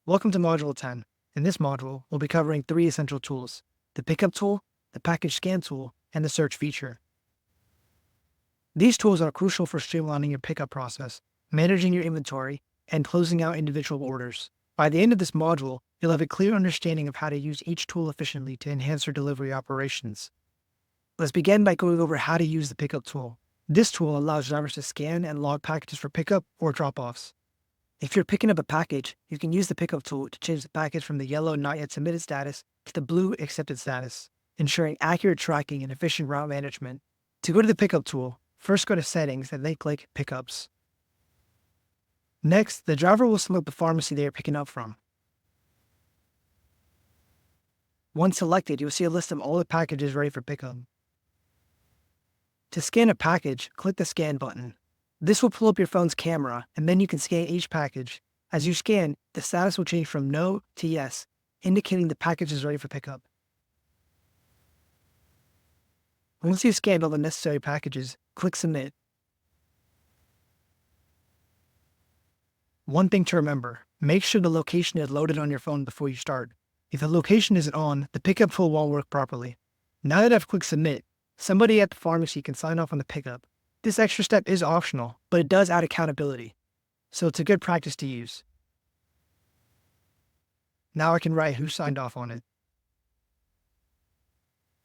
Welcome to Module 10. In this module, we'll be covering three essential tools: the Pickup tool, the Package Scan tool, and the Search feature. These tools are crucial for streamlining your pickup process, managing your inventory, and closing out individual orders. By the end of this module, you'll have a clear understanding of how to use each tool efficiently to enhance your delivery operations. Let's begin by going over how to use the Pickup tool. This tool allows drivers to scan and log packages for pickup or drop-offs. If you're picking up a package, you can use the Pickup tool to change the package from the yellow Not Yet Submitted status to the blue Accepted status, ensuring accurate tracking and efficient route management. To go to the Pickup tool, first go to Settings and then click Pickups. Next, the driver will select the pharmacy they are picking up from. Once selected, you'll see a list of all the packages ready for pickup. To scan a package, click the Scan button. This will pull up your phone's camera, and then you can scan each package. As you scan, the status will change from No to Yes, indicating the package is ready for pickup. Once you've scanned all the necessary packages, click Submit. One thing to remember: make sure the location is loaded on your phone before you start. If the location isn't on, the Pickup tool won't work properly. Now that I've clicked Submit, somebody at the pharmacy can sign off on the pickup. This extra step is optional, but it does add accountability, so it's a good practice to use. Now I can write who signed off on it.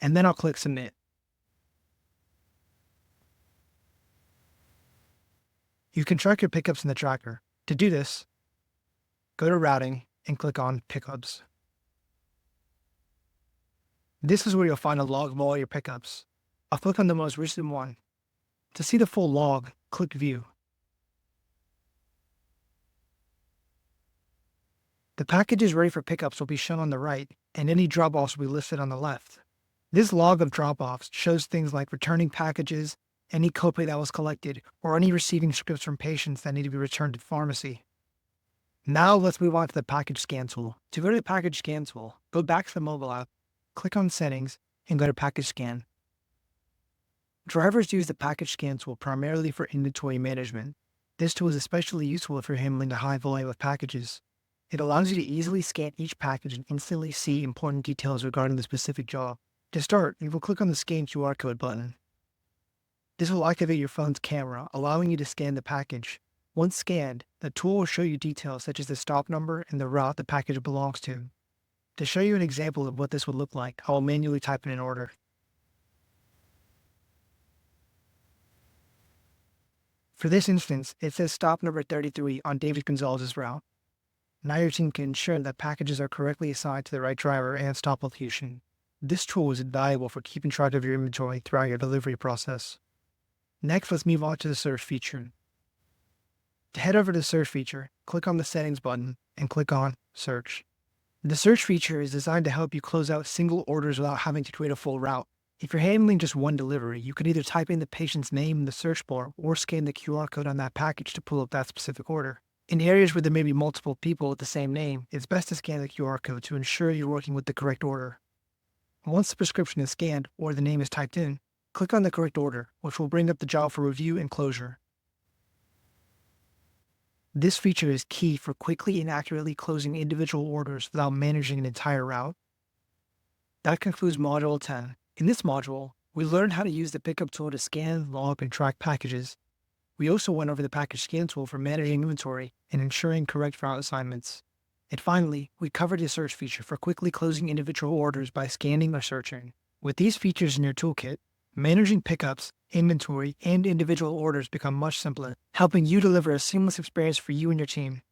And then I'll click Submit. You can track your pickups in the tracker. To do this, go to Routing and click on Pickups. This is where you'll find a log of all your pickups. I'll click on the most recent one. To see the full log, click View. The packages ready for pickups will be shown on the right, and any drop-offs will be listed on the left. This log of drop-offs shows things like returning packages, any copay that was collected, or any receiving scripts from patients that need to be returned to the pharmacy. Now let's move on to the Package Scan tool. To go to the Package Scan tool, go back to the mobile app, click on Settings, and go to Package Scan. Drivers use the Package Scan tool primarily for inventory management. This tool is especially useful if you're handling a high volume of packages. It allows you to easily scan each package and instantly see important details regarding the specific job. To start, you will click on the Scan QR code button. This will activate your phone's camera, allowing you to scan the package. Once scanned, the tool will show you details such as the stop number and the route the package belongs to. To show you an example of what this would look like, I will manually type in an order. For this instance, it says stop number 33 on David Gonzalez's route. Now your team can ensure that packages are correctly assigned to the right driver and stop location. This tool is invaluable for keeping track of your inventory throughout your delivery process. Next, let's move on to the Search feature. To head over to the Search feature, click on the Settings button and click on Search. The Search feature is designed to help you close out single orders without having to create a full route. If you're handling just one delivery, you can either type in the patient's name in the search bar or scan the QR code on that package to pull up that specific order. In areas where there may be multiple people with the same name, it's best to scan the QR code to ensure you're working with the correct order. Once the prescription is scanned or the name is typed in, click on the correct order, which will bring up the job for review and closure. This feature is key for quickly and accurately closing individual orders without managing an entire route. That concludes Module 10. In this module, we learned how to use the Pickup tool to scan, log, and track packages. We also went over the Package Scan tool for managing inventory and ensuring correct route assignments. And finally, we covered the Search feature for quickly closing individual orders by scanning or searching. With these features in your toolkit, managing pickups, inventory, and individual orders become much simpler, helping you deliver a seamless experience for you and your team.